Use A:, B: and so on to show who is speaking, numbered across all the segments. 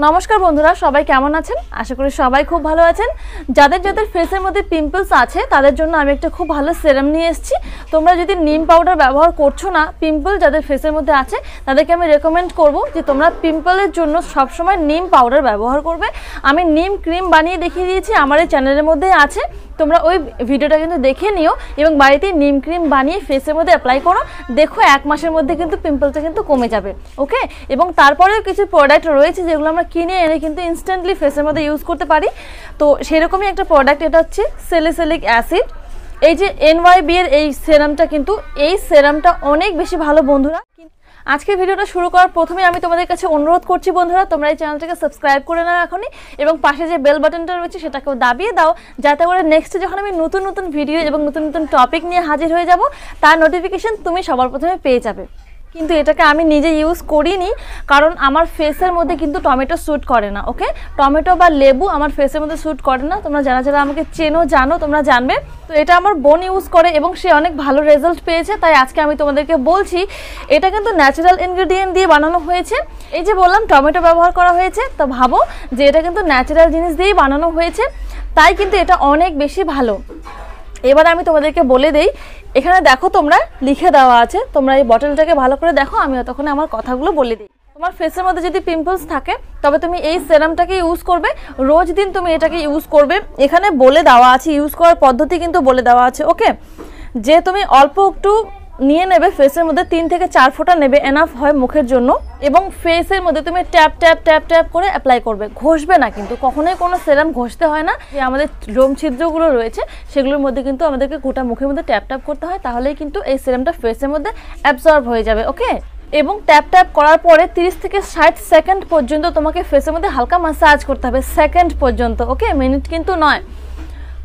A: নমস্কার বন্ধুরা, সবাই কেমন আছেন? আশা করি সবাই খুব ভালো আছেন। যাদের যাদের ফেসের মধ্যে পিম্পলস আছে তাদের জন্য আমি একটা খুব ভালো সেরাম নিয়ে এসেছি। তোমরা যদি নিম পাউডার ব্যবহার করছো না, পিম্পল যাদের ফেসের মধ্যে আছে তাদেরকে আমি রেকমেন্ড করব যে তোমরা পিম্পলের জন্য সবসময় নিম পাউডার ব্যবহার করবে। আমি নিম ক্রিম বানিয়ে দেখিয়ে দিয়েছি, আমার এই চ্যানেলের মধ্যে আছে, তোমরা ওই ভিডিওটা কিন্তু দেখে নিও এবং বাড়িতে নিম ক্রিম বানিয়ে ফেসের মধ্যে অ্যাপ্লাই করো। দেখো 1 মাসের মধ্যে কিন্তু পিম্পলটা কিন্তু কমে যাবে। ওকে, এবং তারপরেও কিছু প্রোডাক্ট রয়েছে যেগুলো আমরা কিনে এনে কিন্তু ইনস্ট্যান্টলি ফেসের মধ্যে ইউজ করতে পারি। তো সেরকমই একটা প্রোডাক্ট, এটা হচ্ছে স্যালিসিলিক অ্যাসিড। এই যে NYB এর এই সেরামটা, কিন্তু এই সেরামটা অনেক বেশি ভালো বন্ধুরা। আজকে ভিডিওটা শুরু করার প্রথমে আমি তোমাদের কাছে অনুরোধ করছি বন্ধুরা, তোমরা এই চ্যানেলটাকে সাবস্ক্রাইব করে নাও এখনই, এবং পাশে যে বেল বাটনটা রয়েছে সেটাকেও দাবিয়ে দাও, যাতে করে নেক্সটে যখন আমি নতুন নতুন ভিডিও এবং নতুন নতুন টপিক নিয়ে হাজির হয়ে যাব তার নোটিফিকেশন তুমি সবার প্রথমে পেয়ে যাবে। কিন্তু এটাকে আমি নিজে ইউজ করিনি, কারণ আমার ফেসের মধ্যে কিন্তু টমেটো স্যুট করে না। ওকে, টমেটো বা লেবু আমার ফেসের মধ্যে স্যুট করে না। তোমরা যারা যারা আমাকে চেনো জানো, তোমরা জানবে। তো এটা আমার বোন ইউজ করে এবং সে অনেক ভালো রেজাল্ট পেয়েছে, তাই আজকে আমি তোমাদেরকে বলছি। এটা কিন্তু ন্যাচারাল ইনগ্রেডিয়েন্ট দিয়ে বানানো হয়েছে। এই যে বললাম টমেটো ব্যবহার করা হয়েছে, তো ভাবো যে এটা কিন্তু ন্যাচারাল জিনিস দিয়েই বানানো হয়েছে, তাই কিন্তু এটা অনেক বেশি ভালো। এবার আমি তোমাদেরকে বলে দেই, এখানে দেখো তোমরা লিখে দেওয়া আছে, তোমরা এই বটলটাকে ভালো করে দেখো, আমি তখন আমার কথাগুলো বলে দিই। তোমার ফেসের মধ্যে যদি পিম্পলস থাকে তবে তুমি এই সেরামটাকে ইউজ করবে, রোজ দিন তুমি এটাকে ইউজ করবে। এখানে বলে দেওয়া আছে ইউজ করার পদ্ধতি কিন্তু বলে দেওয়া আছে। ওকে, যে তুমি অল্প একটু নিয়ে নেবে, ফেসের মধ্যে 3 থেকে 4 ফোঁটা নেবে, এনাফ হয় মুখের জন্য, এবং ফেসের মধ্যে তুমি ট্যাপ ট্যাপ ট্যাপ ট্যাপ করে অ্যাপ্লাই করবে। ঘষবে না কিন্তু, কখনোই কোনো সেরাম ঘষতে হয় না। যে আমাদের লোম ছিদ্রগুলো রয়েছে সেগুলোর মধ্যে কিন্তু আমাদেরকে গোটা মুখের মধ্যে ট্যাপ ট্যাপ করতে হয়, তাহলেই কিন্তু এই সেরামটা ফেসের মধ্যে অ্যাবজর্ব হয়ে যাবে। ওকে, এবং ট্যাপ ট্যাপ করার পরে 30 থেকে 60 সেকেন্ড পর্যন্ত তোমাকে ফেসের মধ্যে হালকা ম্যাসাজ করতে হবে, সেকেন্ড পর্যন্ত। ওকে, মিনিট কিন্তু নয়।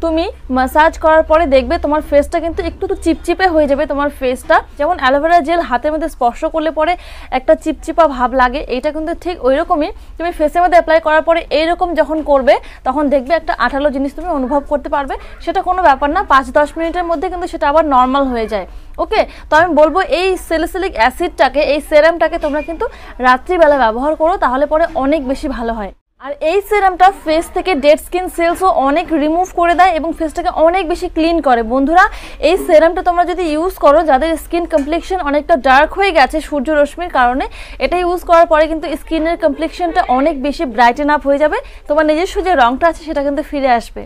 A: তুমি ম্যাসাজ করার পরে দেখবে তোমার ফেসটা কিন্তু একটু তো চিপচিপে হয়ে যাবে। তোমার ফেসটা যেমন অ্যালোভেরা জেল হাতের মধ্যে স্পর্শ করলে পরে একটা চিপচিপা ভাব লাগে, এইটা কিন্তু ঠিক ওই রকমই। তুমি ফেসের মধ্যে অ্যাপ্লাই করার পরে এইরকম যখন করবে তখন দেখবে একটা আঠালো জিনিস তুমি অনুভব করতে পারবে। সেটা কোনো ব্যাপার না, 5-10 মিনিটের মধ্যে কিন্তু সেটা আবার নর্মাল হয়ে যায়। ওকে, তো আমি বলবো এই স্যালিসিলিক অ্যাসিডটাকে, এই সেরামটাকে তোমরা কিন্তু রাত্রিবেলা ব্যবহার করো, তাহলে পরে অনেক বেশি ভালো হয়। আর এই সেরামটা ফেস থেকে ডেড স্কিন সেলসও অনেক রিমুভ করে দেয় এবং ফেসটাকে অনেক বেশি ক্লিন করে। বন্ধুরা, এই সেরামটা তোমরা যদি ইউজ করো, যাদের স্কিন কমপ্লেক্সন অনেকটা ডার্ক হয়ে গেছে সূর্য রশ্মির কারণে, এটা ইউজ করার পরে কিন্তু স্কিনের কমপ্লেক্সনটা অনেক বেশি ব্রাইটেন আপ হয়ে যাবে। তোমার নিজস্ব যে রঙটা আছে সেটা কিন্তু ফিরে আসবে।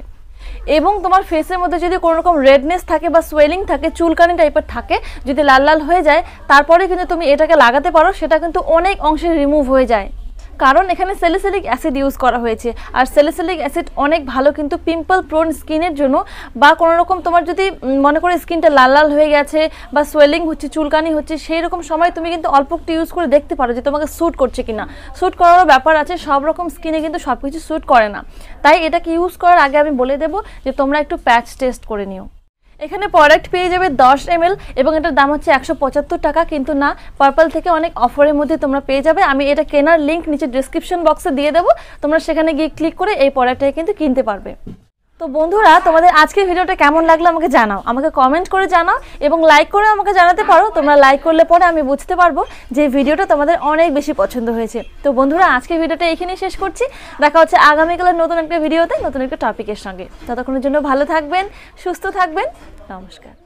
A: এবং তোমার ফেসের মধ্যে যদি কোনো রকম রেডনেস থাকে বা সোয়েলিং থাকে, চুলকানি টাইপের থাকে, যদি লাল লাল হয়ে যায়, তারপরে কিন্তু তুমি এটাকে লাগাতে পারো, সেটা কিন্তু অনেক অংশে রিমুভ হয়ে যায়, কারণ এখানে স্যালিসিলিক অ্যাসিড ইউজ করা হয়েছে। আর স্যালিসিলিক অ্যাসিড অনেক ভালো কিন্তু পিম্পল প্রোন স্কিনের জন্য, বা কোনো রকম তোমার যদি মনে করো স্কিনটা লাল লাল হয়ে গেছে বা সোয়েলিং হচ্ছে, চুলকানি হচ্ছে, সেই রকম সময় তুমি কিন্তু অল্প একটু ইউজ করে দেখতে পারো যে তোমাকে স্যুট করছে কিনা। স্যুট করারও ব্যাপার আছে, সব রকম স্কিনে কিন্তু সব কিছু স্যুট করে না, তাই এটাকে ইউজ করার আগে আমি বলে দেবো যে তোমরা একটু প্যাচ টেস্ট করে নিও। এখানে প্রোডাক্ট পেয়ে যাবে 10 ml এবং এটার দাম হচ্ছে 175 টাকা, কিন্তু না, পার্পল থেকে অনেক অফারের মধ্যে তোমরা পেয়ে যাবে। আমি এটা কেনার লিঙ্ক নিচে ডেসক্রিপশন বক্সে দিয়ে দেবো, তোমরা সেখানে গিয়ে ক্লিক করে এই প্রোডাক্টটাকে কিন্তু কিনতে পারবে। তো বন্ধুরা, তোমাদের আজকের ভিডিওটা কেমন লাগলো আমাকে জানাও, আমাকে কমেন্ট করে জানাও এবং লাইক করে আমাকে জানাতে পারো। তোমরা লাইক করলে পরে আমি বুঝতে পারবো যে ভিডিওটা তোমাদের অনেক বেশি পছন্দ হয়েছে। তো বন্ধুরা, আজকের ভিডিওটা এখানেই শেষ করছি। দেখা হচ্ছে আগামীকালের নতুন একটা ভিডিওতে, নতুন একটা টপিকের সঙ্গে। ততক্ষণের জন্য ভালো থাকবেন, সুস্থ থাকবেন। নমস্কার।